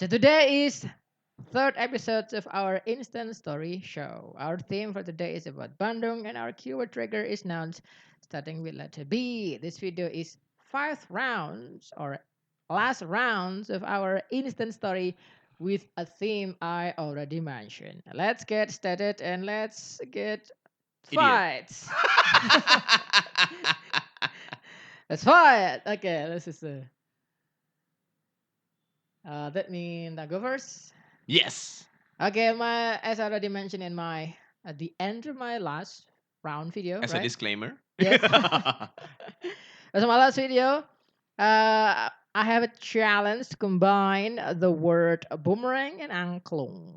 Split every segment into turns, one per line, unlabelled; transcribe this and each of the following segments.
So today is third episode of our instant story show. Our theme for today is about Bandung, and our keyword trigger is nouns starting with letter B. This video is five rounds or last rounds of our instant story with a theme I already mentioned. Let's get started and let's get
Idiot.
fights. Let's fight. Okay, this is that means I go first.
Yes.
Okay, my as I already mentioned in my at the end of my last round video,
As a
right?
disclaimer.
Yes. As my last video, I have a challenge to combine the word boomerang and angklung.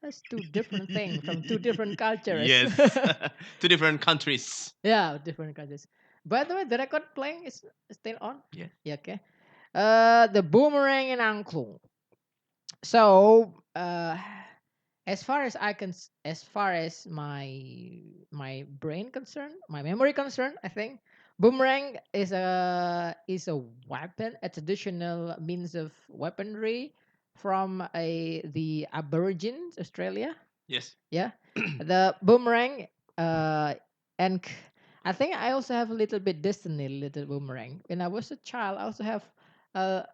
That's two different things from two different cultures.
Yes. Two different countries.
Yeah, different cultures. By the way, the record playing is still on.
Yeah.
Yeah, okay. The boomerang and angklung. So, as far as as far as my brain concerned, my memory concerned, I think boomerang is a weapon, a traditional means of weaponry from the Aborigines Australia.
Yes.
Yeah, the boomerang, and I think I also have a little bit destiny, little boomerang. When I was a child, I also have a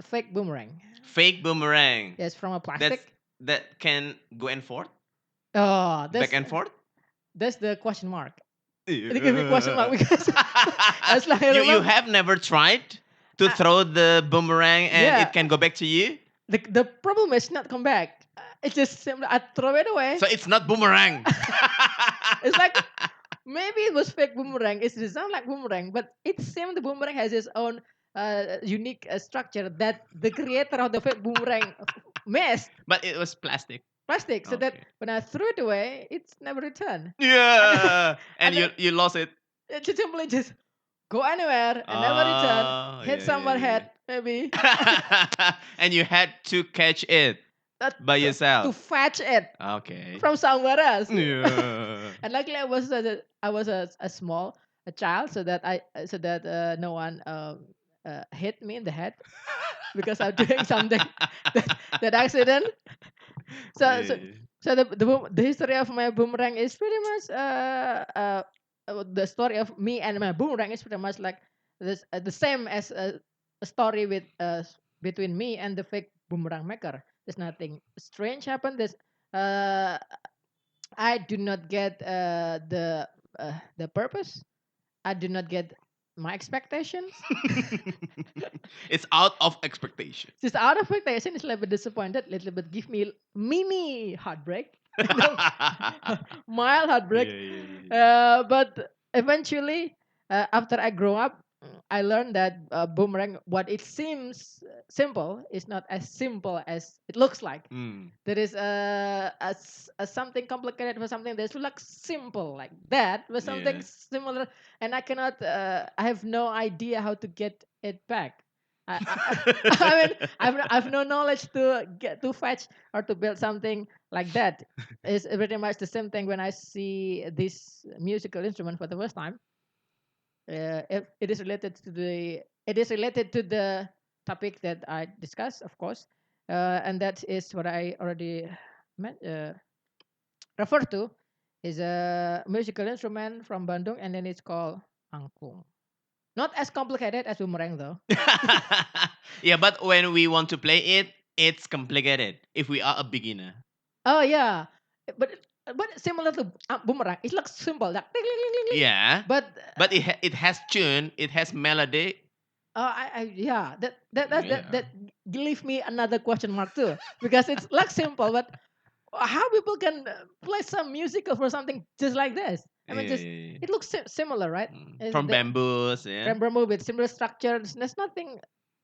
fake boomerang.
Fake boomerang.
Yes, from a
That's
plastic.
that can go and forth,
Oh,
back and forth.
that's the question mark. It give me question mark
Yeah.
because as like I
You
remember,
have never tried to
I,
throw the boomerang and
yeah.
it can go back to you?
The problem is not come back. It's just simply I throw it away.
So it's not boomerang.
It's like maybe it was fake boomerang. It's designed like boomerang, but it seems the boomerang has its own unique structure that the creator of the fake boomerang missed
But it was plastic.
plastic, so that
Okay.
when I threw it away, it's never returned. And then,
Yeah. And
and then
you lost it.
it just simply just go anywhere and never return.
Oh,
Hit
yeah, yeah,
someone
yeah,
head maybe.
yeah. And you had to catch it
uh,
by
to
yourself.
fetch it
Okay.
from somewhere else.
Yeah.
And luckily I was a small a child, so that no one hit me in the head because I'm doing something that accident. So so
Yeah.
the history of my boomerang is pretty much the story of me and my boomerang is pretty much like this the same as a story with between me and the fake boomerang maker. There's nothing strange happened. There's uh, I do not get the purpose. I do not get my expectations.
It's out of expectation.
Just out of expectation, it's a little bit disappointed. Little bit give me mini heartbreak, you know, mild heartbreak.
Yeah, yeah, yeah, yeah.
But eventually, after I grow up, I learned that boomerang, what it seems simple, is not as simple as it looks like.
Mm.
There is a something complicated for something that looks simple like that, but something
Yeah.
similar, and I cannot. I have no idea how to get it back. I mean, I've no knowledge to get to fetch or to build something like that. It's pretty much the same thing when I see this musical instrument for the first time. It is related to the topic that I discussed, of course, and that is what I already meant, referred to is a musical instrument from Bandung, and then it's called angklung. Not as complicated as boomerang though.
Yeah, but when we want to play it, it's complicated if we are a beginner.
Oh yeah, but but similar to boomerang, it looks simple, like ding, ding, ding, ding, ding.
Yeah.
But
But it has tune, it has melody.
yeah, that
Yeah.
leave me another question mark too, because it's like simple, but how people can play some musical for something just like this? I
Yeah,
mean, just
yeah, yeah.
it looks similar, right?
From bamboos, yeah.
Remember with similar structures. There's nothing.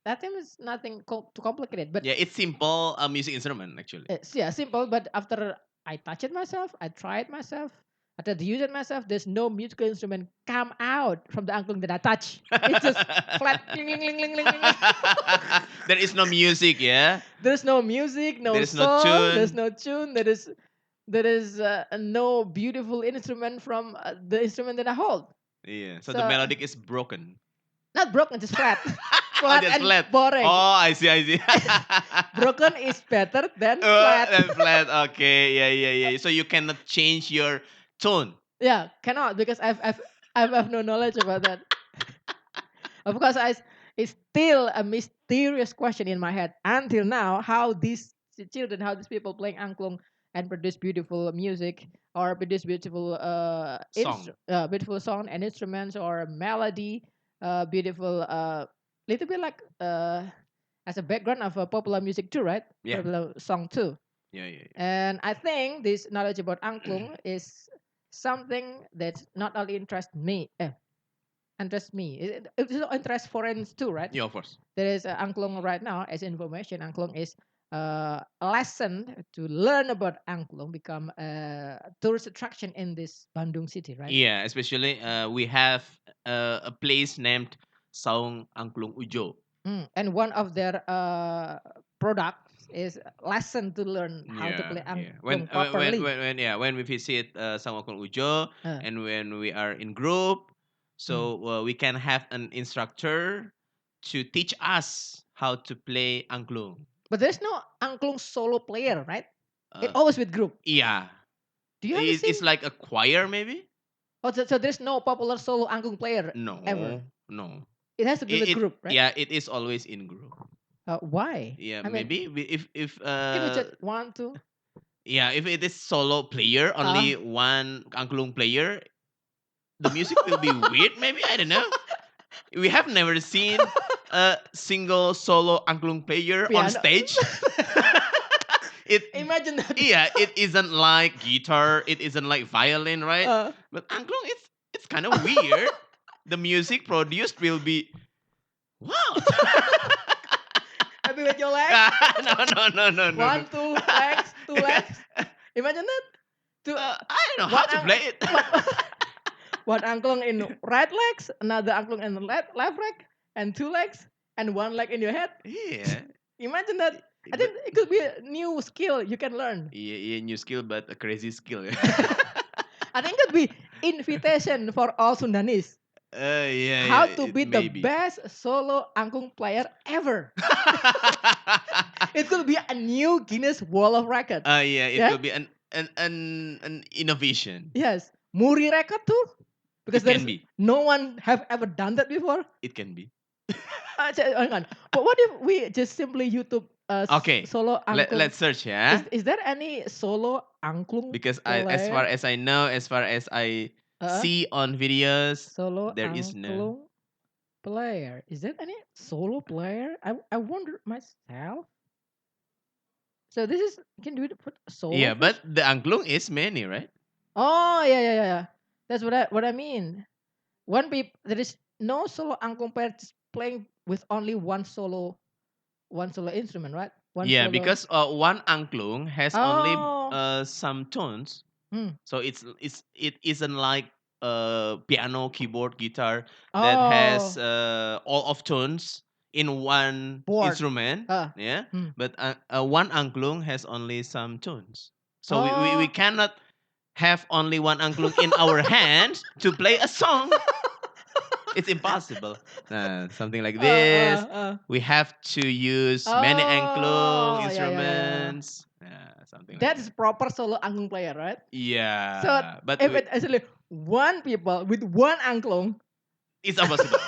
That thing is nothing too complicated, but
Yeah, it's simple music instrument actually.
it's yeah simple. But after I touch it myself, I try it myself. After I use it myself, there's no musical instrument come out from the angklung that I touch. It's just flat. Ling, ling, ling, ling, ling, ling.
There is no music, yeah.
There's no music,
There
no
is no
song, there's
tune.
no tune. There is no beautiful instrument from the instrument that I hold.
Yeah. So the
So
melodic is broken.
not broken, just flat.
Oh,
flat
just
and
flat.
boring.
Oh, I see, I see.
Broken is better than flat.
And flat. Okay, yeah, yeah, yeah. So you cannot change your tone.
Yeah, cannot because I've no knowledge about that. Of course, it's still a mysterious question in my head until now. How these children, how these people playing angklung and produce beautiful music or produce beautiful
Song.
beautiful song and instruments or melody, beautiful little bit like as a background of a popular music too, right?
Yeah,
Popular song too.
yeah, yeah,
And I think this knowledge about angklung is something that not only interests me. It interests foreigners too, right?
yeah. Of course.
There is angklung right now as information. Angklung is a lesson to learn about angklung, become a tourist attraction in this Bandung city, right?
Yeah, especially we have a place named Saung Angklung Ujo.
And one of their products is lesson to learn how to
Yeah,
play
yeah.
angklung properly.
Yeah, when we visit Saung Angklung Ujo,
Uh,
and when we are in group,
mm.
so we can have an instructor to teach us how to play angklung.
But there's no angklung solo player, right? It
Uh,
always with group.
yeah,
Do you ever
it's
seen?
like a choir maybe.
Oh, so there's no popular solo angklung player ever.
No, no.
It has to be with
It
group, right?
yeah, it is always in group.
Why?
Yeah,
I mean,
maybe if
can we just one, two?
yeah, if it is solo player,
Uh,
only one angklung player, the music will be weird. Maybe I don't know. We have never seen a single solo angklung player on
piano.
stage. it
Imagine that.
yeah, it isn't like guitar, it isn't like violin, right?
uh,
But angklung, it's kind of weird. The music produced will be what?
maybe with your legs.
No, no, no, no, no, no.
One, two legs, two legs. Imagine that. Two,
I don't know how
one,
to play it.
one, one angklung in right legs, another angklung in the left leg, and two legs, and one leg in your head.
Yeah,
Imagine that. I
but
think it could be a new skill you can learn.
yeah, yeah, new skill, but a crazy skill.
I think it could be invitation for all Sundanese.
Yeah, yeah,
How to be the
maybe.
best solo angklung player ever. It could be a new Guinness World of Record.
Yeah, it
Yeah.
could be an innovation.
Yes. Muri record too. Because
It
there's
can be.
no one have ever done that before.
It can be.
Hang on. But what if we just simply YouTube
Okay,
solo angklung?
let's search, yeah.
Is there any solo angklung
Because as far
player?
as I know, as far as I
Uh,
see on videos,
Solo
there is no.
angklung player. Is there any solo player? I wonder myself. So this is can do it put solo
Yeah, but
first.
the angklung is many, right?
Oh yeah. That's what I mean. There is no solo angklung player just playing with only one solo instrument, right? One
Yeah,
solo.
because one angklung has only
Oh.
some tones,
Hmm.
so it isn't like piano, keyboard, guitar that has
Oh.
all of tones in one
Board.
instrument.
Ah.
Yeah,
Hmm.
but one angklung has only some tones, so we
Oh.
cannot have only one angklung in our hands to play a song. It's impossible. Something like this.
uh.
We have to use many angklung
Oh, yeah.
instruments. Something like
That is
that.
proper solo angklung player, right? So
Yeah, but
if it actually one people with one angklung,
it's impossible.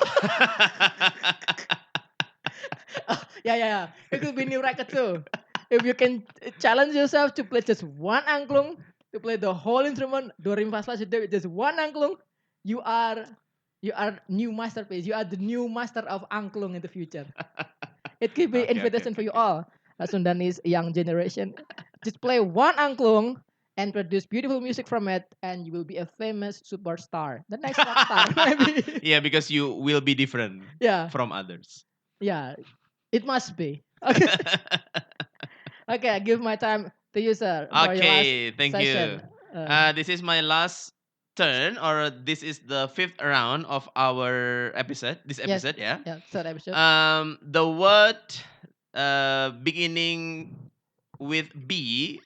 yeah. It could be new record too. If you can challenge yourself to play just one angklung, to play the whole instrument, do re mi fa sol la si do with just one angklung, you are new masterpiece. You are the new master of angklung in the future. It could be
Okay, okay,
invitation for
okay,
you
okay.
all, Sundanese young generation. Just play one angklung and produce beautiful music from it, and you will be a famous superstar. The next rock star, maybe.
Yeah, because you will be different
Yeah,
from others.
yeah. It must be. Okay, okay. I give my time to you, sir, for your last
Okay, thank you.
session. Uh,
This is my last turn, or this is the fifth round of our episode. This
yes,
episode, yeah.
yeah. Third episode.
The word beginning with B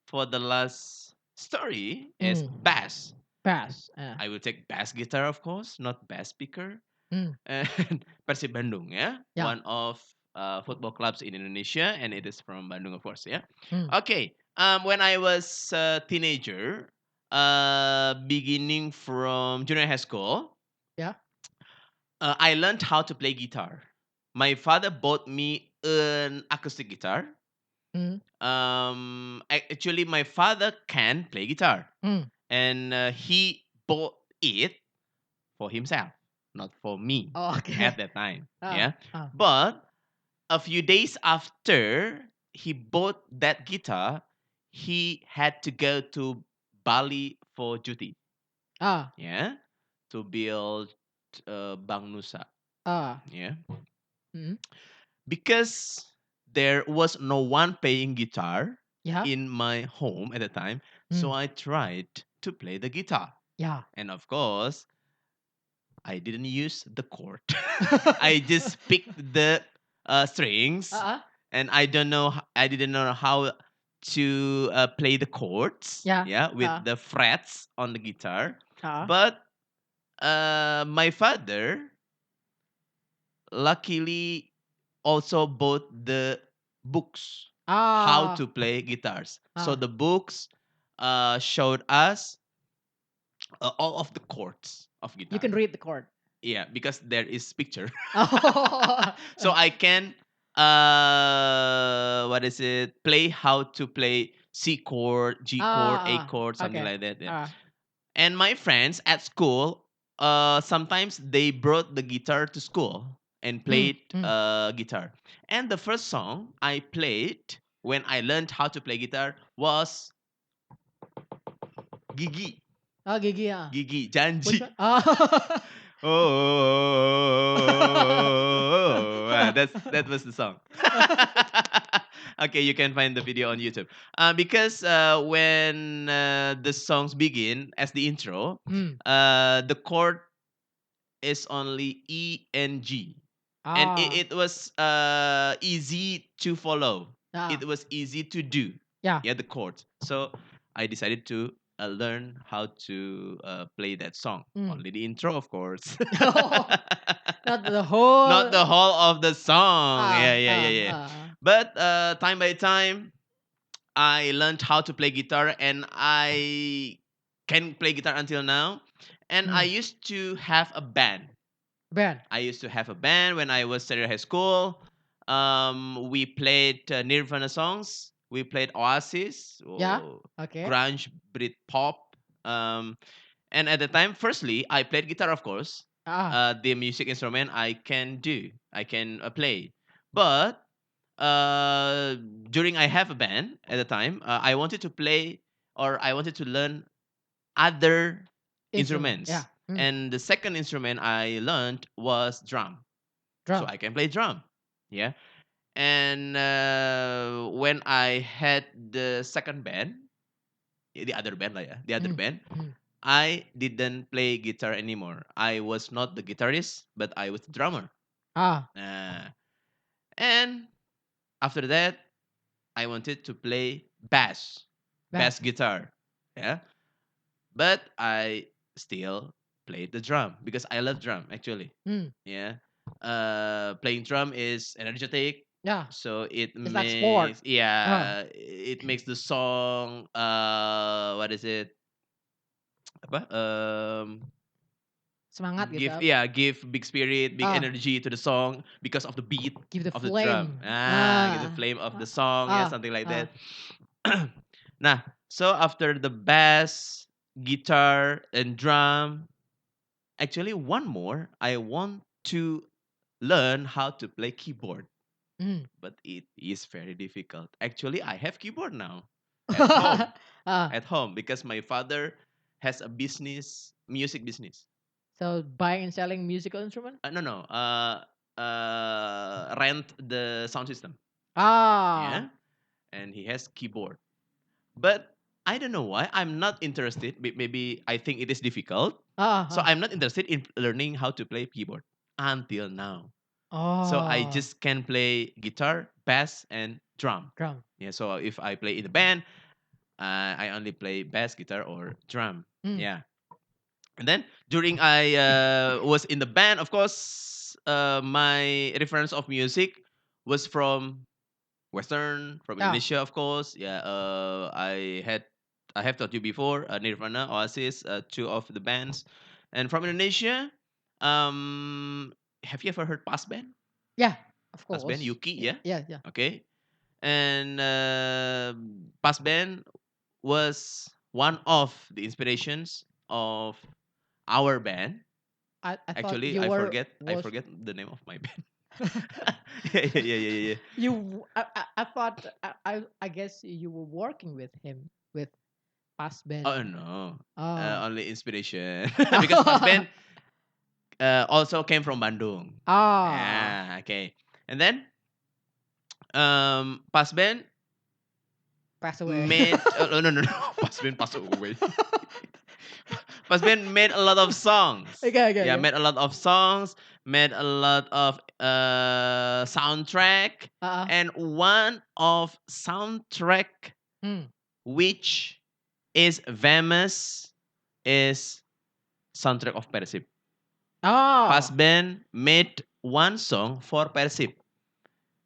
for the last story is
Mm,
bass.
pass.
I will take bass guitar, of course, not bass speaker.
Mm.
and Persib Bandung, yeah,
Yeah.
one of football clubs in Indonesia, and it is from Bandung, of course, yeah.
Mm.
Okay, when I was a teenager, beginning from junior high school,
Yeah.
I learned how to play guitar. My father bought me an acoustic guitar.
Mm.
Actually, my father can play guitar,
Mm.
and he bought it for himself, not for me
Oh, okay.
at that time.
Ah.
Yeah.
Ah.
But a few days after he bought that guitar, he had to go to Bali for duty.
Ah.
Yeah. To build Bang Nusa.
Ah.
Yeah.
Mm.
Because there was no one playing guitar
Yeah.
in my home at the time, so
Mm.
I tried to play the guitar.
Yeah.
And of course, I didn't use the chord. I just picked the strings,
Uh-uh.
and I didn't know how to play the chords.
Yeah.
Yeah, with
Uh.
the frets on the guitar.
Uh.
But my father luckily also bought the books how
Ah.
to play guitars. So
Ah.
the books showed us all of the chords of
You
guitar.
can read the chord.
Yeah, because there is picture.
Oh.
So I can what is it? Play how to play C chord, G chord, A
Ah.
chord, something
Okay.
like that. Yeah.
Ah.
And my friends at school, sometimes they brought the guitar to school and
Mm.
played
Mm.
guitar. And the first song I played when I learned how to play guitar was Gigi.
Oh, Gigi. Ah.
Gigi,
Which
Janji.
one? Ah.
Oh, that was the song. Okay, you can find the video on YouTube. Because when the songs begin as the intro,
Mm.
the chord is only E and G, and
Ah.
it was easy to follow.
Ah.
It was easy to do.
Yeah.
Yeah, the chords. So I decided to learn how to play that song.
Mm.
Only the intro, of course.
Not the
Not
whole.
the whole of the song. Yeah,
Ah.
yeah, yeah,
Ah.
yeah.
Ah.
But time by time, I learned how to play guitar, and I can play guitar until now. And I
Mm.
used to have a band.
Ben.
I used to have a band when I was studying high school. We played Nirvana songs. We played Oasis,
Yeah.
oh,
Okay.
grunge, Brit pop. And at the time, firstly, I played guitar, of course.
Ah.
The music instrument I can do, I can play. But uh, during I have a band at the time, I wanted to play or I wanted to learn other
Instrument. Yeah.
instruments.
Mm.
And the second instrument I learned was drum. So
Drum.
I can play drum. Yeah. And when I had the second band, the other band, like, the other
Mm.
band,
Mm.
I didn't play guitar anymore. I was not the guitarist, but I was the drummer.
Ah.
Uh, and after that, I wanted to play bass
Bass.
guitar. Yeah. But I still played the drum because I love drum actually.
Mm.
Yeah. Playing drum is energetic,
Yeah.
so it
It's like sport.
makes
Ah.
it makes the song what is it? Apa?
Semangat gitu.
Give big spirit, big
Ah.
energy to the song because of the beat
Give the
of the drum.
flame.
Get the
Ah.
flame of the
Ah.
song, yeah,
Ah.
something like
Ah.
that. Nah, so after the bass, guitar, and drum, actually one more, I want to learn how to play keyboard,
Mm.
but it is very difficult. Actually, I have keyboard now at home,
Ah.
because my father has a business, music business.
So buying and selling musical instrument?
No, no. Rent the sound system.
Ah.
Yeah, and he has keyboard. But I don't know why I'm not interested. Maybe I think it is difficult,
Ah.
so
Ah.
I'm not interested in learning how to play keyboard until now. So I
Oh.
just can play guitar, bass, and drum.
Drum.
Yeah. So if I play in the band, I only play bass, guitar, or drum.
Mm.
Yeah. And then during I was in the band, of course, my reference of music was from Western, from
Yeah.
Indonesia, of course. Yeah, I have told you before, Nirvana, Oasis, two of the bands, and from Indonesia, have you ever heard Pas Band?
Yeah. Of
Pas Band,
course.
Yuki,
Yeah.
yeah,
Yeah. Yeah.
okay, and Pas Band was one of the inspirations of our band.
I thought
Actually,
you were
I
was
forget the name of my band. Yeah.
I thought I guess you were working with him with past
Oh
band.
no,
Oh.
only inspiration because Pas Band also came from Bandung.
Ah.
Yeah, okay. And then Pas Band
Pass away.
made no Pas Band passed away. Pas Band made a lot of songs.
Okay, okay,
Yeah,
okay.
made a lot of songs, made a lot of soundtrack,
Uh-uh.
and one of soundtrack
Hmm.
which is famous is soundtrack of Persib. Pas
Oh.
Band made one song for Persib.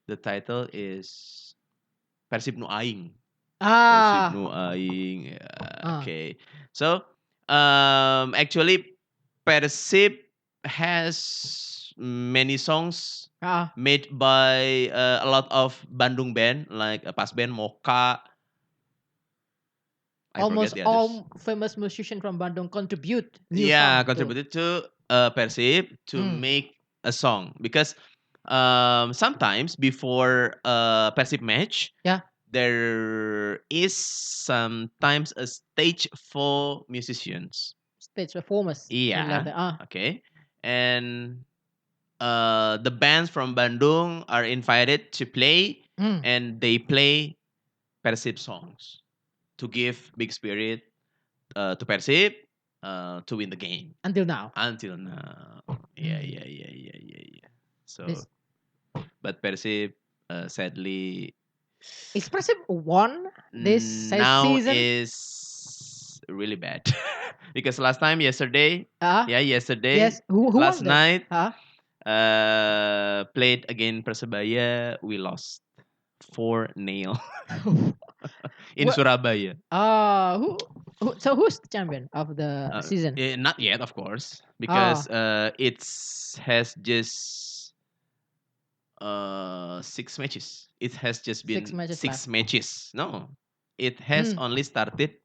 The title is Persib Nu Aing. Persib
Ah.
Nu Aing. Yeah,
Ah.
okay. So, actually, Persib has many songs
Ah.
made by a lot of Bandung band like Pas Band, Moka. I forget
Almost
the others.
all famous musician from Bandung contribute new
Yeah,
song to.
contributed to Persib to
Hmm.
make a song because sometimes before a Persib match
Yeah.
there is sometimes a stage for musicians.
Stage performance. Something like
Yeah,
that. Ah.
okay, and the bands from Bandung are invited to play,
Hmm.
and they play Persib songs to give big spirit to Persib to win the game.
Until now.
Until now.
Hmm.
Yeah. So,
This
but Persib, sadly,
expressive won this
now
season.
is really bad because last time, yesterday,
Ah.
yeah, yesterday,
Yes. Who
last
won then?
night,
Huh?
played again Persebaya, we lost 4-0 in
What?
Surabaya.
Who? So who's the champion of the season?
Not yet, of course, because
Ah,
it's has just 6 matches. It has just
six
been
matches left.
6 matches. No, it has
Hmm.
only started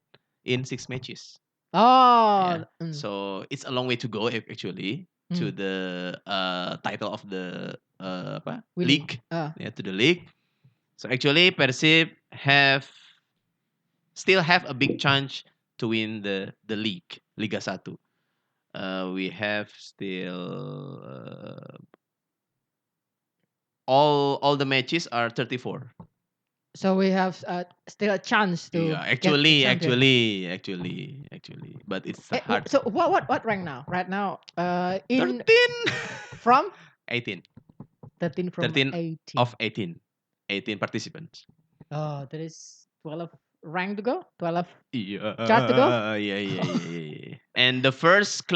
in 6 matches. Yeah,
Oh.
so it's a long way to go actually to
Hmm.
the title of the apa
Winning.
league. Yeah, to the league. So actually, Persib still have a big chance to win the league, Liga Satu. We have still all the matches are 34.
So we have still a chance
Yeah,
to get the champion.
but it's hard.
So what rank now? Right now, in
13.
from
18.
13 from
13 of
18.
18. 18 participants.
Oh, there is 12 rank to go. 12
Yeah,
chart to go.
yeah. And the first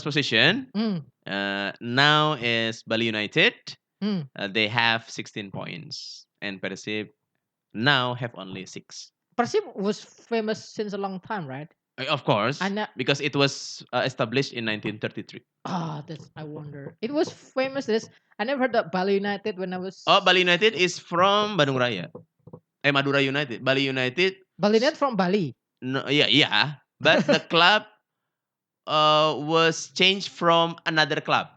position
Hmm.
now is Bali United.
Hmm.
They have 16 points, and Persib now have only 6.
Persib was famous since a long time, right?
Of course,
And
because it was established in 1933.
that's I wonder. It was famous. This I never heard of Bali United when I
Oh,
was
Bali United is from Bandung Raya. Madura United. Bali United.
Bali United from Bali.
No, yeah. But the club was changed from another club.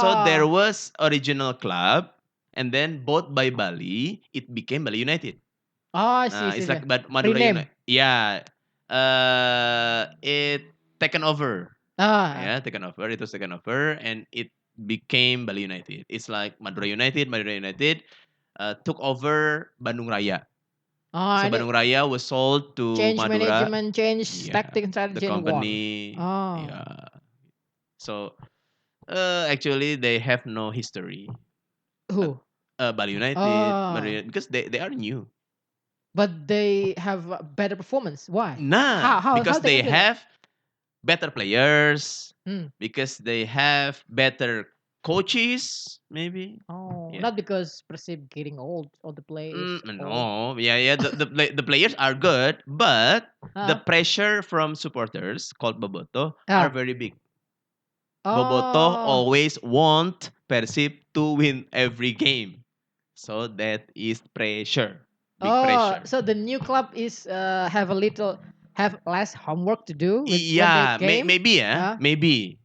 So there
Ah,
was original club, and then bought by Bali, it became Bali United.
I see, see,
It's
see.
like Madura
Rename.
United. Yeah. It taken over.
Ah,
Yeah, taken over. It was taken over, and it became Bali United. It's like Madura United. Madura United took over Bandung Raya. So
and it
Bandung Raya was sold to
change
Madura.
management, change
Yeah,
tactic and
the
strategy and won.
company.
Oh,
Yeah. So actually, they have no history. Uh,
who?
Bali United,
Oh,
because they are new.
But they have a better performance. Why?
Nah,
How
because
they
they
can do that?
have better players,
Hmm.
because they have better coaches, maybe.
Oh,
Yeah.
not because Persib getting old or the play is old.
No, yeah, yeah. The players are good, but the
Uh,
pressure from supporters called Boboto are
ah.
very big. Boboto
Oh.
always want Persib to win every game, so that is pressure, big
Oh,
pressure.
so the new club is have less homework to do when they
Yeah,
game.
maybe, yeah,
Uh,
maybe.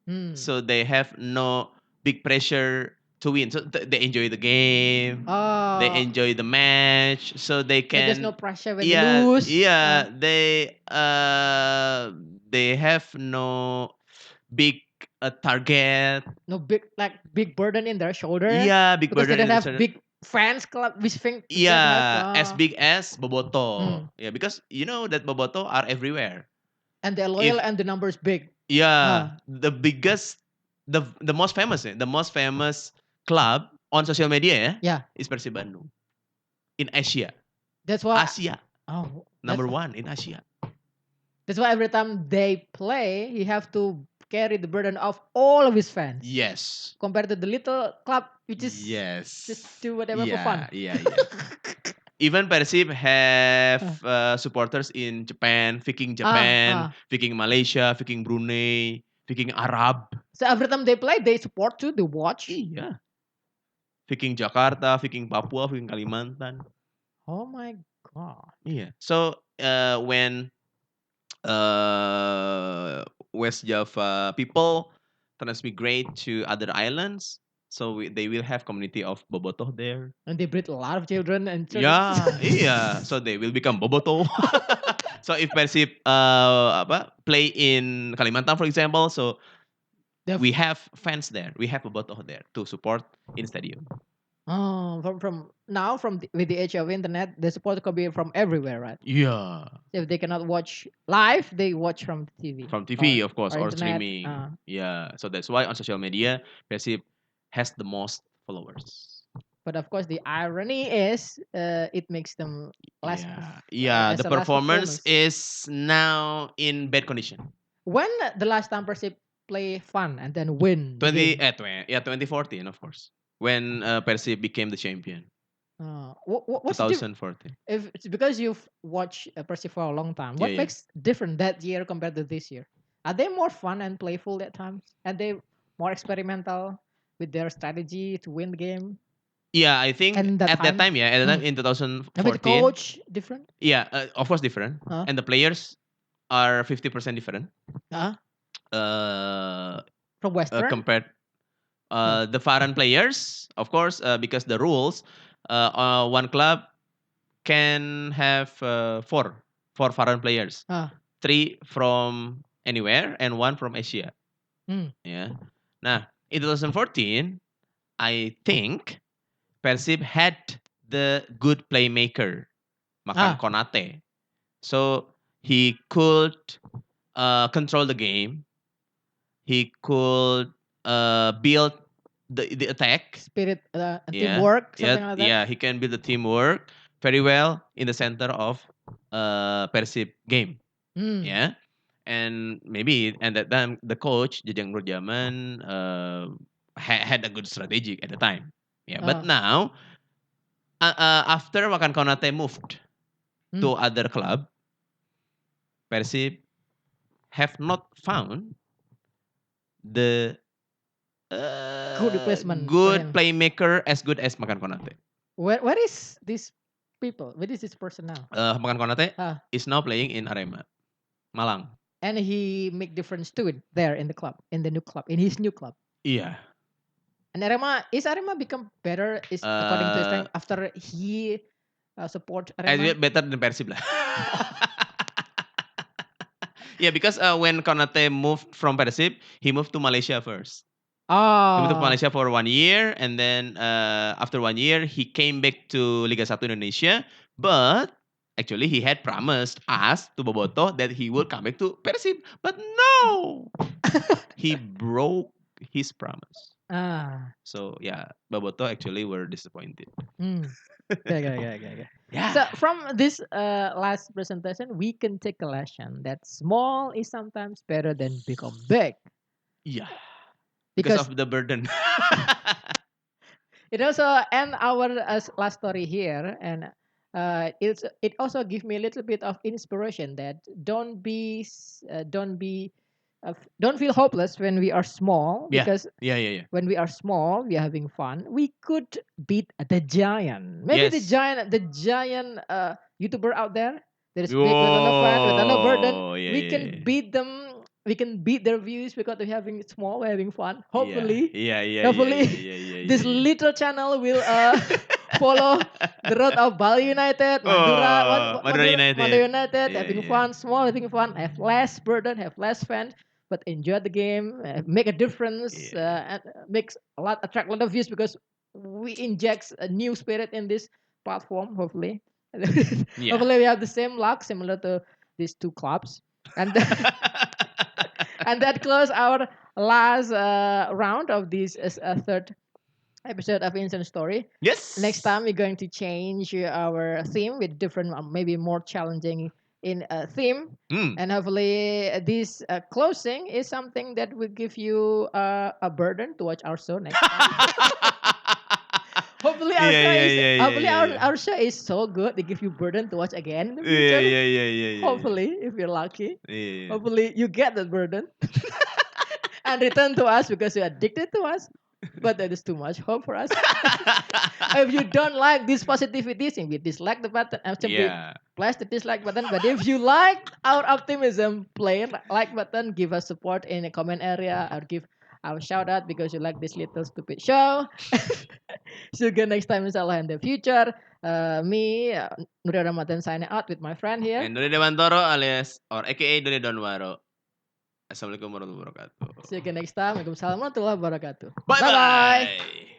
hmm.
So they have no big pressure to win. So they enjoy the game, they
Oh,
enjoy the match, so they
so there's no
can.
pressure when they
Yeah,
lose.
yeah. They have no big target.
No big burden in their shoulder
Yeah, big
because they
burden
don't
in the
have
center.
big fans club which don't have.
Yeah, as big as Boboto.
Hmm.
Yeah, because you know that Boboto are everywhere.
And they're loyal
If
and the number is big.
Yeah,
Ah,
the biggest, the most famous, the most famous club on social media,
yeah.
is Persib Bandung in Asia.
That's why.
Asia,
Oh,
number one in Asia.
that's why every time they play, he have to carry the burden of all of his fans
Yes,
compared to the little club, which is just
yes,
do whatever for
yeah,
fun.
yeah, yeah. Even Persib have
Ah,
supporters in Japan, Viking
ah.
Japan,
Ah.
Viking Malaysia, Viking Brunei, Viking Arab.
So every time they play, they support too. They watch.
Iya, Viking Jakarta, Viking Papua, Viking Kalimantan.
Oh my god.
Iya. So when uh, West Java people transmigrate to other islands, so they will have community of Bobotoh there.
And they breed a lot of children and children.
Yeah, iya. So they will become Bobotoh. So if Persib play in Kalimantan, for example, so
They have
we have fans there. We have Bobotoh there to support in stadium.
oh from now with the age of internet, the support could be from everywhere, right?
Yeah.
If they cannot watch live, they watch from TV
From TV, of course,
or
or
internet.
streaming. Yeah. So that's why on social media, Persib has the most followers.
But of course, the irony is it makes them
Yeah. Yeah. The
as a last
performance
performance.
is now in bad condition.
When the last time Persib play fun and then win the
20,
game?
20, yeah, 2014, of course. When Persib became the champion.
What's the difference?
2014.
If it's because you've watched Persib for a long time,
Yeah,
what
yeah.
makes different that year compared to this year? Are they more fun and playful at times? And they more experimental with their strategy to win the game?
Yeah, I think
And that
at that
time,
time, yeah, at that
hmm.
time in
And with the
2014,
coach different?
yeah, of course different.
Huh?
And the players are 50% different.
Uh,
Uh,
from Western?
Compared
No.
the foreign players, of course, because the rules, one club can have four foreign players,
Ah.
three from anywhere and one from Asia.
Hmm.
Yeah. Nah, in 2014, I think Persib had the good playmaker, Makan
Ah.
Konate. So he could control the game. He could build the attack.
Spirit and
Yeah,
teamwork,
yeah,
something like that.
yeah. He can build the teamwork very well in the center of Persib game.
Hmm.
Yeah, and maybe at that time the coach Jajang Nurjaman had a good strategy at the time. Yeah, but
Ah.
now after Makan Konate moved
Hmm.
to other club, Persib have not found the
Good replacement for
good
him.
playmaker as good as Makan Konate.
Where is this people? Where is this person now?
Makan Konate
Ah.
is now playing in Arema, Malang.
And he make difference to it there in the club, in the new club, in his new club.
Iya.
And Arema become better is according to his
Uh,
time after he support Arema.
Better than Persib lah. Yeah, because when Konate moved from Persib, he moved to Malaysia first. He moved to
Oh,
Malaysia for 1 year, and then after 1 year, he came back to Liga 1 Indonesia. But actually, he had promised us to Boboto that he will come back to Persib. But no, he broke his promise.
Ah.
So yeah, Boboto actually were disappointed.
Mm. Okay, okay, okay, okay, okay. So
Yeah.
from this last presentation, we can take a lesson that small is sometimes better than become big
Yeah. Because
because
of the burden.
it also end our last story here, and it also give me a little bit of inspiration that don't feel hopeless when we are small,
Yeah.
because
Yeah, yeah, yeah.
when we are small we are having fun, we could beat the giant, maybe
Yes.
the giant YouTuber out there that is big with a lot of fun, with a lot of burden.
Oh, yeah,
We
yeah,
can
yeah.
beat them, we can beat their views because we're having small, we're having fun,
Yeah,
hopefully.
yeah, yeah, yeah,
Hopefully,
yeah, yeah, yeah,
this
yeah,
little channel will follow
yeah.
the road of Bali United, Madura,
Oh, Madura
Madura
United.
United,
Yeah,
having
yeah.
fun, small, having fun, have less burden, have less fans, but enjoy the game, make a difference,
Yeah.
and makes attract a lot of views because we inject a new spirit in this platform. Hopefully,
Yeah.
hopefully we have the same luck similar to these two clubs, and and that close our last round of this third episode of Instant Story. Next
Yes.
time we're going to change our theme with different, maybe more challenging in a theme.
Mm.
And hopefully this closing is something that will give you a burden to watch our show next time. Hopefully our
Yeah,
show
yeah,
is
yeah, yeah,
hopefully
yeah, yeah.
our show is so good they give you burden to watch again in the
Yeah,
future.
yeah, yeah, yeah, yeah, yeah.
Hopefully, if you're lucky.
Yeah, yeah.
Hopefully you get that burden and return to us because you're addicted to us. But that is too much hope for us. If you don't like this positivity, simply dislike the button and simply
Yeah.
press the dislike button. But if you like our optimism, play like button, give us support in the comment area, or give our shout out because you like this little stupid show. See you again next time, inshallah, in the future. Me, Nuri Ramadhan, signing out with my friend here.
And Doni Danwaro alias or AKA Doni Danwaro. Assalamualaikum warahmatullahi wabarakatuh.
See you again next time. Waalaikumsalam warahmatullahi wabarakatuh.
Bye
Bye bye.
bye.